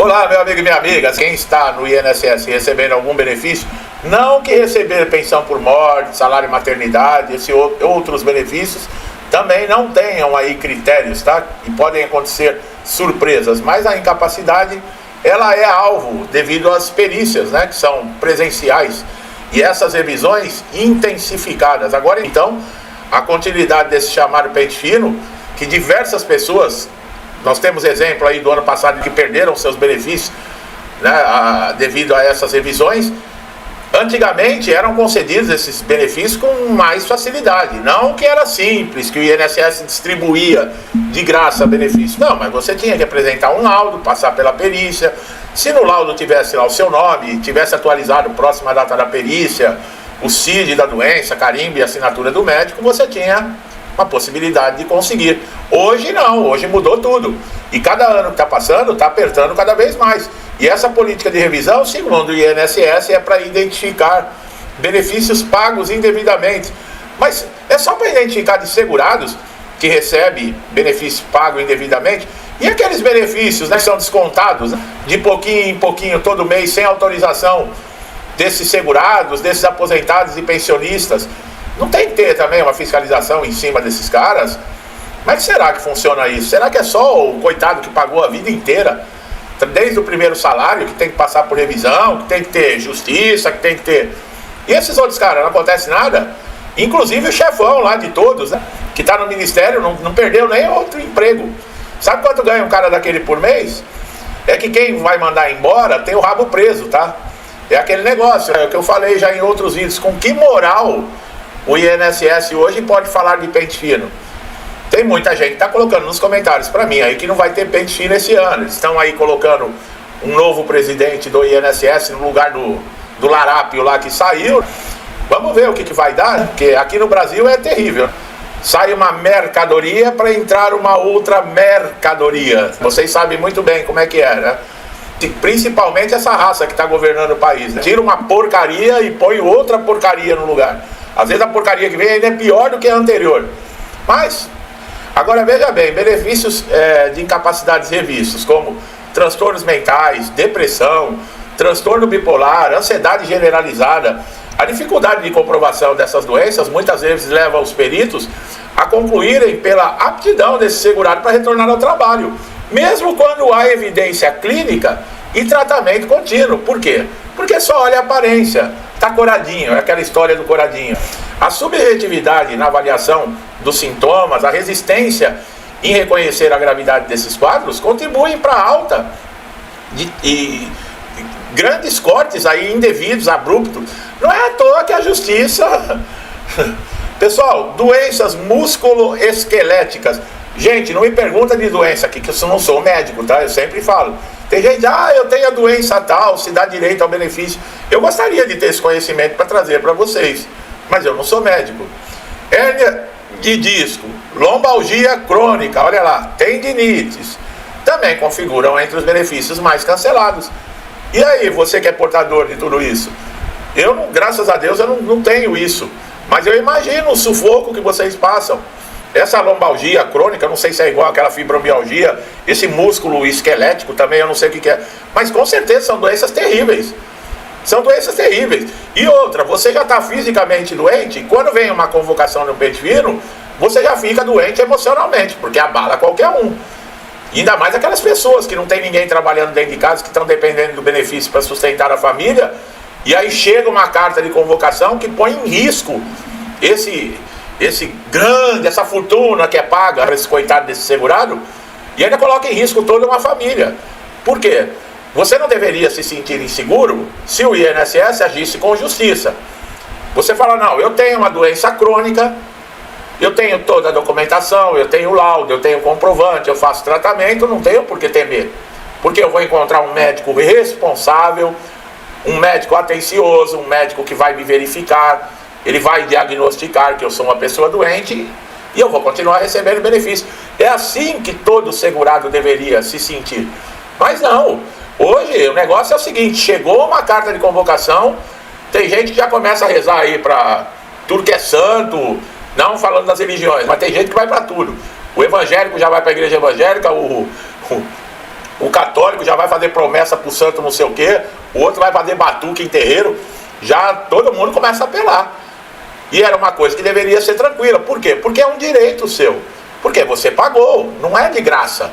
Olá, meu amigo e minha amiga. Quem está no INSS recebendo algum benefício, não que receber pensão por morte, salário maternidade, outros benefícios, também não tenham aí critérios, tá? E podem acontecer surpresas, mas a incapacidade, ela é alvo devido às perícias, né? Que são presenciais e essas revisões intensificadas. Agora, então, a continuidade desse chamado pente fino, que diversas pessoas... Nós temos exemplo aí do ano passado que perderam seus benefícios, né, devido a essas revisões. Antigamente eram concedidos esses benefícios com mais facilidade. Não que era simples, que o INSS distribuía de graça benefícios. Não, mas você tinha que apresentar um laudo, passar pela perícia. Se no laudo tivesse lá o seu nome, tivesse atualizado próxima à data da perícia, o CID da doença, carimbo e assinatura do médico, você tinha uma possibilidade de conseguir. Hoje não, hoje mudou tudo. E cada ano que está passando, está apertando cada vez mais. E essa política de revisão, segundo o INSS, é para identificar benefícios pagos indevidamente. Mas é só para identificar de segurados que recebe benefício pago indevidamente. E aqueles benefícios, né, que são descontados de pouquinho em pouquinho todo mês, sem autorização desses segurados, desses aposentados e pensionistas. Não tem que ter também uma fiscalização em cima desses caras? Como é que será que funciona isso? Será que é só o coitado que pagou a vida inteira, desde o primeiro salário, que tem que passar por revisão, que tem que ter justiça, que tem que ter... E esses outros caras, não acontece nada? Inclusive o chefão lá de todos, né, que está no ministério, não perdeu nem outro emprego. Sabe quanto ganha um cara daquele por mês? É que quem vai mandar embora tem o rabo preso, tá? É aquele negócio, é o que eu falei já em outros vídeos. Com que moral o INSS hoje pode falar de pente fino? Tem muita gente que está colocando nos comentários para mim aí que não vai ter pente fino esse ano. Eles estão aí colocando um novo presidente do INSS no lugar do Larápio lá que saiu. Vamos ver o que vai dar, porque aqui no Brasil é terrível. Sai uma mercadoria para entrar uma outra mercadoria. Vocês sabem muito bem como é que é, né? Principalmente essa raça que está governando o país, né? Tira uma porcaria e põe outra porcaria no lugar. Às vezes a porcaria que vem ainda é pior do que a anterior. Mas, agora veja bem, benefícios de incapacidades revistos, como transtornos mentais, depressão, transtorno bipolar, ansiedade generalizada. A dificuldade de comprovação dessas doenças muitas vezes leva os peritos a concluírem pela aptidão desse segurado para retornar ao trabalho, mesmo quando há evidência clínica e tratamento contínuo. Por quê? Porque só olha a aparência. Tá coradinho, é aquela história do coradinho. A subjetividade na avaliação dos sintomas, a resistência em reconhecer a gravidade desses quadros contribuem para a alta e grandes cortes aí indevidos, abruptos. Não é à toa que a justiça... Pessoal, doenças músculo-esqueléticas. Gente, não me pergunta de doença aqui, que eu não sou médico, tá? Eu sempre falo. Tem gente, eu tenho a doença tal, se dá direito ao benefício. Eu gostaria de ter esse conhecimento para trazer para vocês, mas eu não sou médico. Hérnia de disco, lombalgia crônica, olha lá, tendinites, também configuram entre os benefícios mais cancelados. E aí, você que é portador de tudo isso? Eu, graças a Deus, eu não tenho isso, mas eu imagino o sufoco que vocês passam. Essa lombalgia crônica, não sei se é igual àquela fibromialgia, esse músculo esquelético também, eu não sei o que é. Mas com certeza são doenças terríveis. São doenças terríveis. E outra, você já está fisicamente doente, e quando vem uma convocação no pente fino, você já fica doente emocionalmente, porque abala qualquer um. E ainda mais aquelas pessoas que não tem ninguém trabalhando dentro de casa, que estão dependendo do benefício para sustentar a família, e aí chega uma carta de convocação que põe em risco essa fortuna que é paga para esse coitado desse segurado, e ainda coloca em risco toda uma família. Por quê? Você não deveria se sentir inseguro se o INSS agisse com justiça. Você fala, não, eu tenho uma doença crônica, eu tenho toda a documentação, eu tenho laudo, eu tenho comprovante, eu faço tratamento, não tenho por que temer. Porque eu vou encontrar um médico responsável, um médico atencioso, um médico que vai me verificar, ele vai diagnosticar que eu sou uma pessoa doente e eu vou continuar recebendo benefício. É assim que todo segurado deveria se sentir. Mas não, hoje o negócio é o seguinte, chegou uma carta de convocação, tem gente que já começa a rezar aí para tudo que é santo, não falando das religiões, mas tem gente que vai para tudo. O evangélico já vai para a igreja evangélica, o o católico já vai fazer promessa pro santo não sei o quê, o outro vai fazer batuque em terreiro, já todo mundo começa a apelar. E era uma coisa que deveria ser tranquila. Por quê? Porque é um direito seu. Porque você pagou, não é de graça.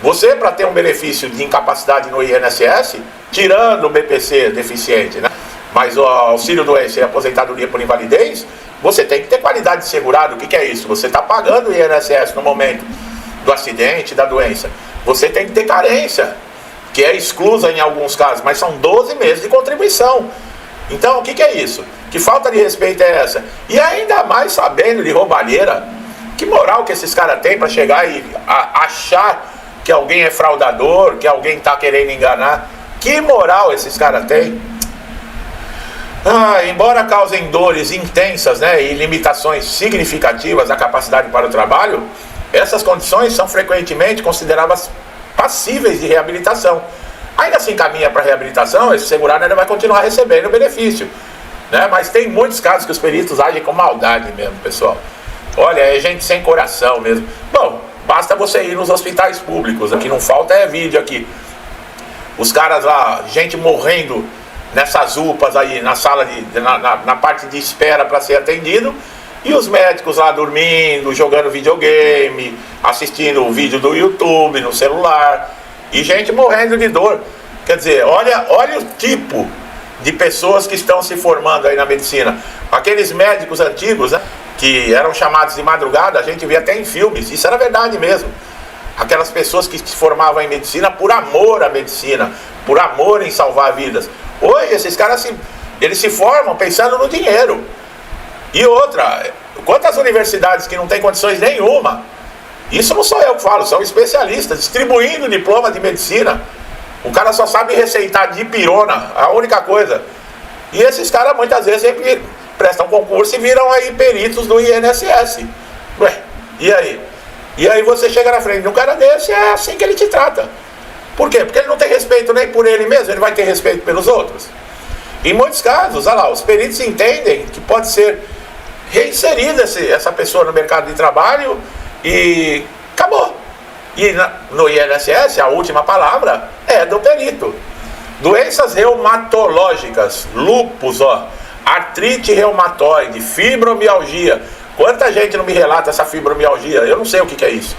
Você, para ter um benefício de incapacidade no INSS, tirando o BPC deficiente, né? Mas o auxílio doença e aposentadoria por invalidez, você tem que ter qualidade de segurado. O que é isso? Você está pagando o INSS no momento do acidente, da doença. Você tem que ter carência, que é exclusa em alguns casos, mas são 12 meses de contribuição. Então, o que é isso? Que falta de respeito é essa? E ainda mais sabendo de roubalheira, que moral que esses caras têm para chegar e achar que alguém é fraudador, que alguém está querendo enganar? Que moral esses caras têm? Embora causem dores intensas, né, e limitações significativas à capacidade para o trabalho, essas condições são frequentemente consideradas passíveis de reabilitação. Ainda assim caminha para a reabilitação, esse segurado ainda vai continuar recebendo o benefício, né? Mas tem muitos casos que os peritos agem com maldade mesmo, pessoal. Olha, é gente sem coração mesmo. Bom, basta você ir nos hospitais públicos, aqui não falta é vídeo aqui. Os caras lá, gente morrendo nessas UPAs aí, na sala, na parte de espera para ser atendido, e os médicos lá dormindo, jogando videogame, assistindo o vídeo do YouTube, no celular, e gente morrendo de dor. Quer dizer, olha o tipo de pessoas que estão se formando aí na medicina. Aqueles médicos antigos, né, que eram chamados de madrugada, a gente via até em filmes, isso era verdade mesmo. Aquelas pessoas que se formavam em medicina por amor à medicina, por amor em salvar vidas. Hoje esses caras eles se formam pensando no dinheiro. E outra, quantas universidades que não têm condições nenhuma? Isso não sou eu que falo, são especialistas distribuindo diploma de medicina. O cara só sabe receitar dipirona, a única coisa. E esses caras muitas vezes sempre prestam concurso e viram aí peritos do INSS. Ué, e aí? E aí você chega na frente de um cara desse, é assim que ele te trata. Por quê? Porque ele não tem respeito nem por ele mesmo, ele vai ter respeito pelos outros. Em muitos casos, olha lá, os peritos entendem que pode ser reinserida essa pessoa no mercado de trabalho e acabou. E no INSS, a última palavra é do perito. Doenças reumatológicas, lúpus, artrite reumatoide, fibromialgia. Quanta gente não me relata essa fibromialgia? Eu não sei o que é isso.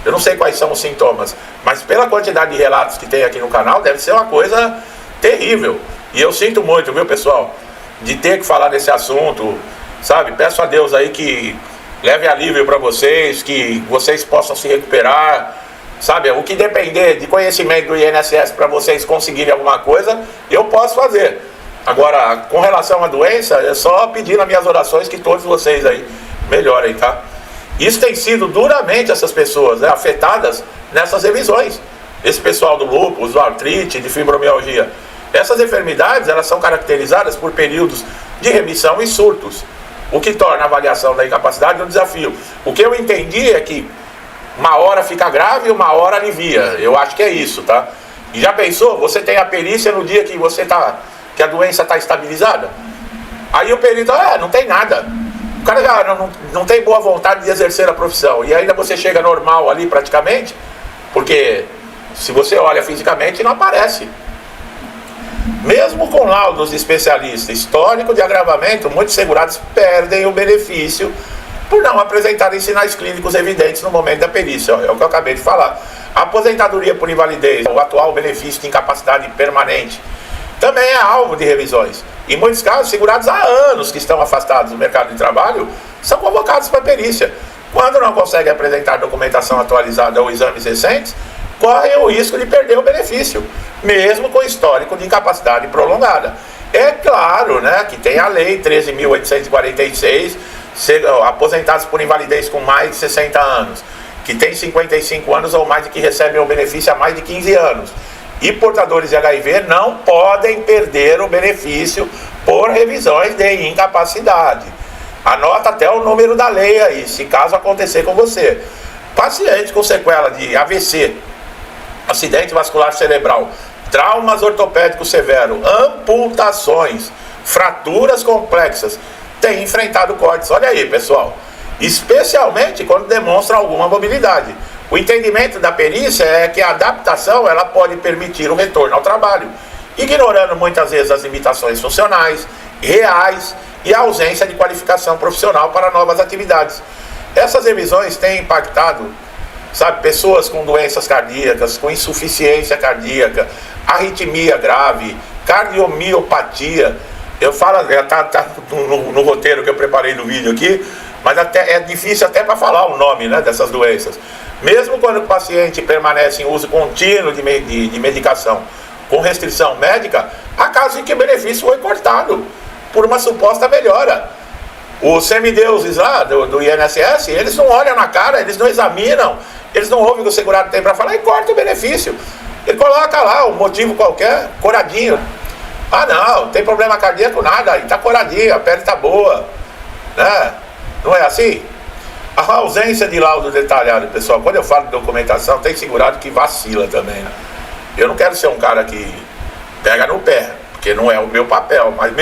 Eu não sei quais são os sintomas. Mas pela quantidade de relatos que tem aqui no canal, deve ser uma coisa terrível. E eu sinto muito, viu, pessoal, de ter que falar desse assunto, sabe? Peço a Deus aí que leve alívio para vocês, que vocês possam se recuperar, sabe? O que depender de conhecimento do INSS para vocês conseguirem alguma coisa, eu posso fazer. Agora, com relação à doença, é só pedir nas minhas orações que todos vocês aí melhorem, tá? Isso tem sido duramente essas pessoas, né, afetadas nessas revisões. Esse pessoal do lúpus, do artrite, de fibromialgia. Essas enfermidades, elas são caracterizadas por períodos de remissão e surtos, o que torna a avaliação da incapacidade um desafio. O que eu entendi é que uma hora fica grave e uma hora alivia. Eu acho que é isso, tá? E já pensou? Você tem a perícia no dia que que a doença está estabilizada? Aí o perito, não tem nada. O cara já não tem boa vontade de exercer a profissão. E ainda você chega normal ali praticamente, porque se você olha fisicamente não aparece. Mesmo com laudos de especialista histórico de agravamento, muitos segurados perdem o benefício por não apresentarem sinais clínicos evidentes no momento da perícia. É o que eu acabei de falar. A aposentadoria por invalidez, o atual benefício de incapacidade permanente, também é alvo de revisões. Em muitos casos, segurados há anos que estão afastados do mercado de trabalho são convocados para perícia. Quando não conseguem apresentar documentação atualizada ou exames recentes, correm o risco de perder o benefício, mesmo com histórico de incapacidade prolongada. É claro, né, que tem a lei 13.846, aposentados por invalidez com mais de 60 anos, que tem 55 anos ou mais e que recebem o benefício há mais de 15 anos. E portadores de HIV não podem perder o benefício por revisões de incapacidade. Anota até o número da lei aí, se caso acontecer com você. Paciente com sequela de AVC, acidente vascular cerebral, traumas ortopédicos severos, amputações, fraturas complexas, tem enfrentado cortes. Olha aí, pessoal, especialmente quando demonstram alguma mobilidade. O entendimento da perícia é que a adaptação ela pode permitir o retorno ao trabalho, ignorando muitas vezes as limitações funcionais, reais e a ausência de qualificação profissional para novas atividades. Essas revisões têm impactado, sabe, pessoas com doenças cardíacas, com insuficiência cardíaca, arritmia grave, cardiomiopatia. Eu falo, tá no roteiro que eu preparei no vídeo aqui, mas até, é difícil até para falar o nome, né, dessas doenças. Mesmo quando o paciente permanece em uso contínuo de medicação com restrição médica, há casos em que o benefício foi cortado por uma suposta melhora. Os semideuses lá do INSS, eles não olham na cara, eles não examinam, eles não ouvem o que o segurado tem para falar e corta o benefício. Ele coloca lá um motivo qualquer, coradinho. Ah não, tem problema cardíaco nada, está coradinho, a pele está boa, né? Não é assim? A ausência de laudo detalhado, pessoal, quando eu falo de documentação, tem segurado que vacila também, né? Eu não quero ser um cara que pega no pé, porque não é o meu papel, mas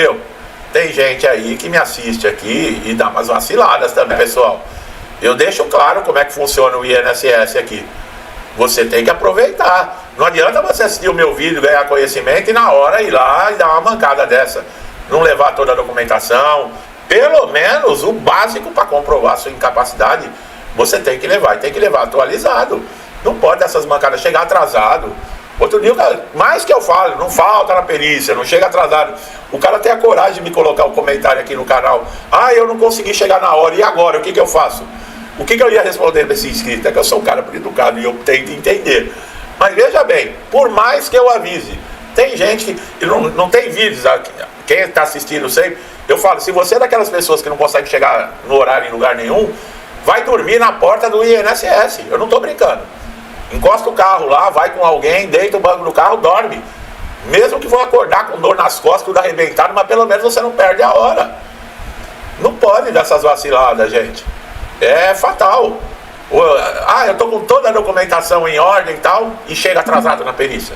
tem gente aí que me assiste aqui e dá umas vaciladas também, pessoal. Eu deixo claro como é que funciona o INSS aqui. Você tem que aproveitar. Não adianta você assistir o meu vídeo, ganhar conhecimento e na hora ir lá e dar uma mancada dessa. Não levar toda a documentação. Pelo menos o básico para comprovar a sua incapacidade, você tem que levar. E tem que levar atualizado. Não pode essas mancadas chegar atrasado. Outro dia, mais que eu falo, não falta na perícia, não chega atrasado. O cara tem a coragem de me colocar um comentário aqui no canal. Ah, eu não consegui chegar na hora, e agora? O que eu faço? O que eu ia responder para esse inscrito? É que eu sou um cara educado e eu tento entender. Mas veja bem, por mais que eu avise, tem gente que não tem vídeos aqui. Quem está assistindo sempre, eu falo, se você é daquelas pessoas que não consegue chegar no horário em lugar nenhum, vai dormir na porta do INSS. Eu não estou brincando. Encosta o carro lá, vai com alguém, deita o banco do carro, dorme. Mesmo que vão acordar com dor nas costas, tudo arrebentado, mas pelo menos você não perde a hora. Não pode dar essas vaciladas, gente. É fatal. Ah, eu estou com toda a documentação em ordem e tal, e chega atrasado na perícia.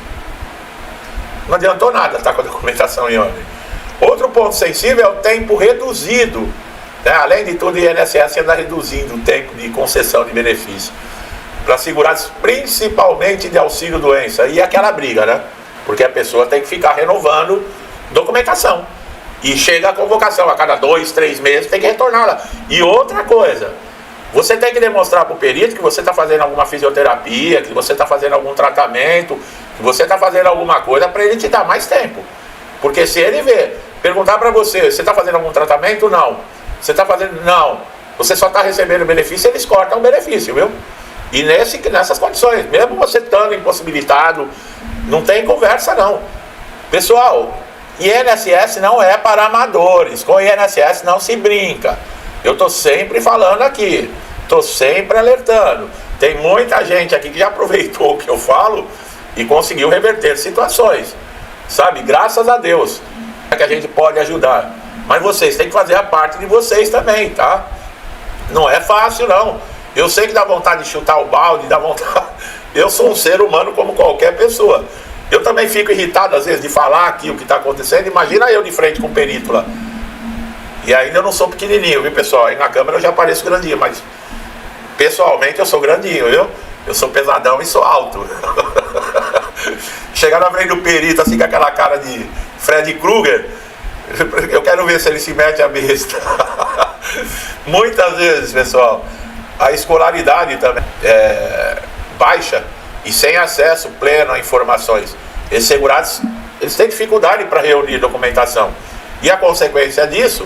Não adiantou nada estar com a documentação em ordem. Outro ponto sensível é o tempo reduzido, né? Além de tudo, o INSS anda reduzindo o tempo de concessão de benefício para segurados, principalmente de auxílio-doença. E aquela briga, né? Porque a pessoa tem que ficar renovando documentação. E chega a convocação, a cada 2, 3 meses tem que retornar lá. E outra coisa, você tem que demonstrar para o perito que você está fazendo alguma fisioterapia, que você está fazendo algum tratamento, que você está fazendo alguma coisa para ele te dar mais tempo. Porque se ele perguntar para você está fazendo algum tratamento? Não. Você está fazendo? Não. Você só está recebendo benefício, eles cortam o benefício, viu? E nessas condições, mesmo você estando impossibilitado, não tem conversa não. Pessoal, INSS não é para amadores, com INSS não se brinca. Eu estou sempre falando aqui, estou sempre alertando. Tem muita gente aqui que já aproveitou o que eu falo e conseguiu reverter situações, sabe? Graças a Deus é que a gente pode ajudar. Mas vocês têm que fazer a parte de vocês também, tá? Não é fácil não. Eu sei que dá vontade de chutar o balde, dá vontade. Eu sou um ser humano como qualquer pessoa. Eu também fico irritado às vezes de falar aqui o que está acontecendo. Imagina eu de frente com o perito lá. E ainda eu não sou pequenininho, viu, pessoal? Aí na câmera eu já pareço grandinho, mas pessoalmente eu sou grandinho, viu? Eu sou pesadão e sou alto. Chegar na frente do perito assim com aquela cara de Freddy Krueger, eu quero ver se ele se mete a besta. Muitas vezes, pessoal, a escolaridade também é baixa e sem acesso pleno a informações. Esses segurados, eles têm dificuldade para reunir documentação. E a consequência disso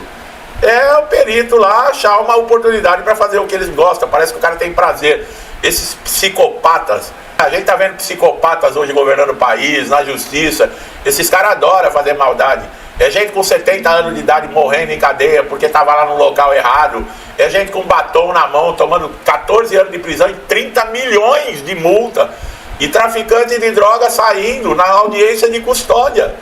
é o perito lá achar uma oportunidade para fazer o que eles gostam. Parece que o cara tem prazer. Esses psicopatas, a gente tá vendo psicopatas hoje governando o país, na justiça. Esses caras adoram fazer maldade. É gente com 70 anos de idade morrendo em cadeia porque estava lá no local errado. É gente com batom na mão tomando 14 anos de prisão e 30 milhões de multa. E traficante de droga saindo na audiência de custódia.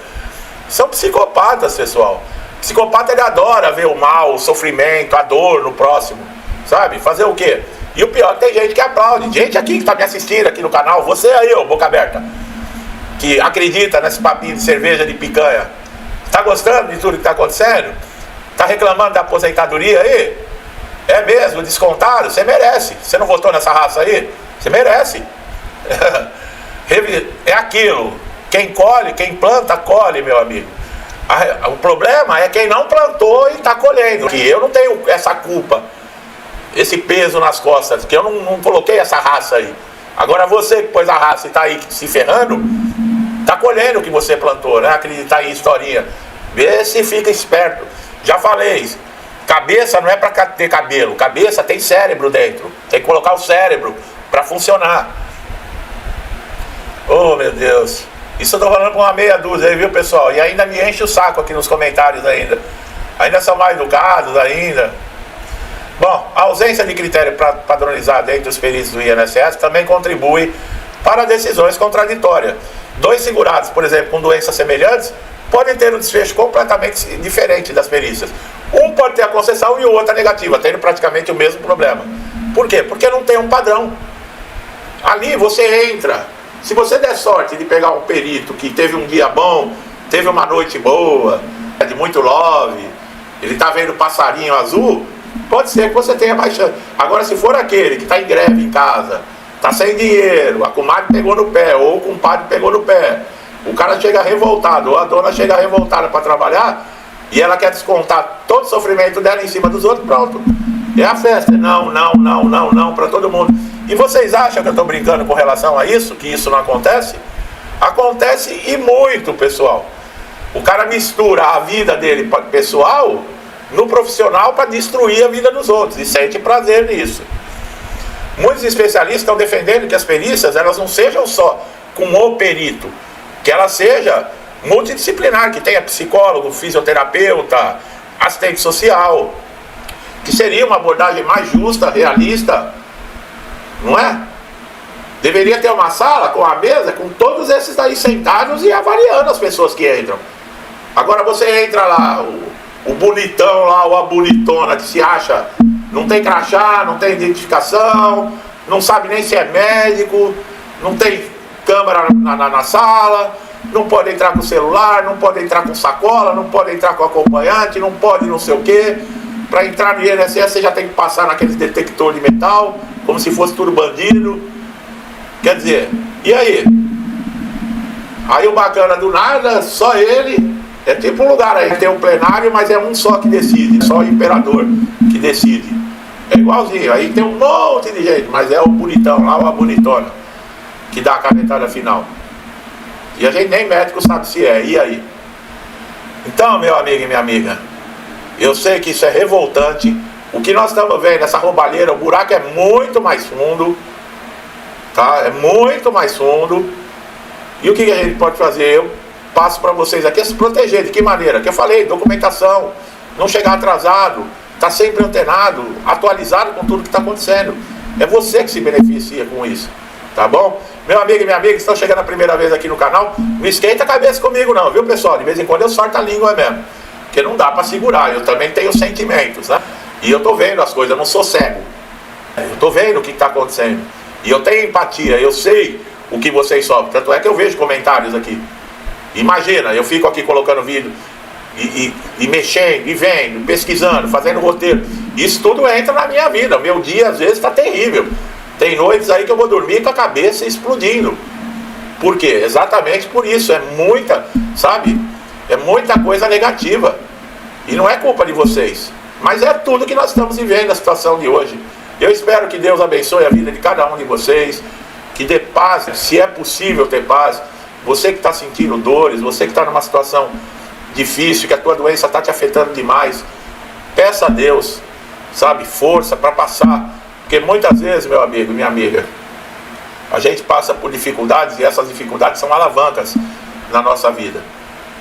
São psicopatas, pessoal. Psicopata, ele adora ver o mal, o sofrimento, a dor no próximo. Sabe? Fazer o quê? E o pior, tem gente que aplaude. Gente aqui que está me assistindo aqui no canal. Você aí, ô boca aberta, que acredita nesse papinho de cerveja de picanha. Está gostando de tudo que está acontecendo? Está reclamando da aposentadoria aí? É mesmo, descontado? Você merece. Você não votou nessa raça aí? Você merece. É aquilo. Quem colhe, quem planta, colhe, meu amigo. O problema é quem não plantou e está colhendo. Que eu não tenho essa culpa, esse peso nas costas, que eu não coloquei essa raça aí. Agora você que pôs a raça e está aí se ferrando, está colhendo o que você plantou, né? Acreditar em historinha. Vê se fica esperto. Já falei, cabeça não é para ter cabelo, cabeça tem cérebro dentro. Tem que colocar o cérebro para funcionar. Oh, meu Deus. Isso eu tô falando com uma meia dúzia aí, viu, pessoal? E ainda me enche o saco aqui nos comentários ainda. Ainda são mal educados ainda. Bom, a ausência de critério padronizado entre os peritos do INSS também contribui para decisões contraditórias. Dois segurados, por exemplo, com doenças semelhantes, podem ter um desfecho completamente diferente das perícias. Um pode ter a concessão e o outro a negativa, tendo praticamente o mesmo problema. Por quê? Porque não tem um padrão. Ali você entra. Se você der sorte de pegar um perito que teve um dia bom, teve uma noite boa, de muito love, ele está vendo passarinho azul, pode ser que você tenha mais chance. Agora, se for aquele que está em greve em casa, está sem dinheiro, a comadre pegou no pé, ou o compadre pegou no pé, o cara chega revoltado, ou a dona chega revoltada para trabalhar, e ela quer descontar todo o sofrimento dela em cima dos outros, pronto. É a festa. Não, para todo mundo. E vocês acham que eu estou brincando com relação a isso? Que isso não acontece? Acontece e muito, pessoal. O cara mistura a vida dele pessoal no profissional para destruir a vida dos outros e sente prazer nisso. Muitos especialistas estão defendendo que as perícias elas não sejam só com o perito, que ela seja multidisciplinar, que tenha psicólogo, fisioterapeuta, assistente social, que seria uma abordagem mais justa, realista, não é? Deveria ter uma sala com a mesa, com todos esses daí sentados e avaliando as pessoas que entram. Agora você entra lá, o bonitão lá, ou a bonitona que se acha, não tem crachá, não tem identificação, não sabe nem se é médico, não tem câmera na sala, não pode entrar com celular, não pode entrar com sacola, não pode entrar com acompanhante, não pode não sei o quê. Para entrar no INSS você já tem que passar naquele detector de metal, como se fosse tudo bandido. Quer dizer, e aí? Aí o bacana do nada, só ele, é tipo um lugar aí, tem um plenário, mas é um só que decide, só o imperador que decide. É igualzinho, aí tem um monte de gente, mas é o bonitão lá, ou a bonitona, que dá a canetada final. E a gente nem médico sabe se é, e aí? Então, meu amigo e minha amiga, eu sei que isso é revoltante. O que nós estamos vendo, essa roubalheira, o buraco é muito mais fundo, tá? É muito mais fundo. E o que a gente pode fazer? Eu passo para vocês aqui, é se proteger. De que maneira? Que eu falei, documentação, não chegar atrasado, tá sempre antenado, atualizado com tudo que está acontecendo. É você que se beneficia com isso, tá bom? Meu amigo e minha amiga que estão chegando a primeira vez aqui no canal, não esquenta a cabeça comigo não, viu, pessoal? De vez em quando eu sorto a língua mesmo, porque não dá para segurar. Eu também tenho sentimentos, né? E eu tô vendo as coisas, eu não sou cego. Eu tô vendo o que está acontecendo. E eu tenho empatia, eu sei o que vocês sofrem. Tanto é que eu vejo comentários aqui. Imagina, eu fico aqui colocando vídeo e mexendo, e vendo, pesquisando, fazendo roteiro. Isso tudo entra na minha vida. O meu dia às vezes está terrível. Tem noites aí que eu vou dormir com a cabeça explodindo. Por quê? Exatamente por isso. É muita, sabe? É muita coisa negativa. E não é culpa de vocês. Mas é tudo que nós estamos vivendo na situação de hoje. Eu espero que Deus abençoe a vida de cada um de vocês. Que dê paz, se é possível ter paz. Você que está sentindo dores, você que está numa situação difícil, que a tua doença está te afetando demais, peça a Deus, sabe, força para passar. Porque muitas vezes, meu amigo e minha amiga, a gente passa por dificuldades e essas dificuldades são alavancas na nossa vida.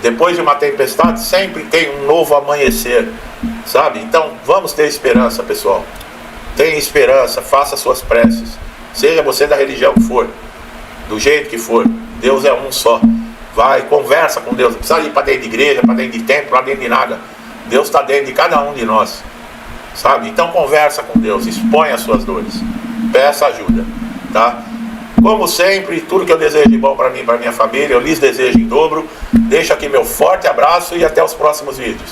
Depois de uma tempestade sempre tem um novo amanhecer, sabe? Então vamos ter esperança, pessoal. Tenha esperança, faça suas preces. Seja você da religião que for, do jeito que for, Deus é um só. Vai, conversa com Deus. Não precisa ir para dentro de igreja, para dentro de templo, para dentro de nada. Deus está dentro de cada um de nós, sabe? Então conversa com Deus, expõe as suas dores, peça ajuda, tá? Como sempre, tudo que eu desejo de bom para mim e para minha família, eu lhes desejo em dobro. Deixo aqui meu forte abraço e até os próximos vídeos.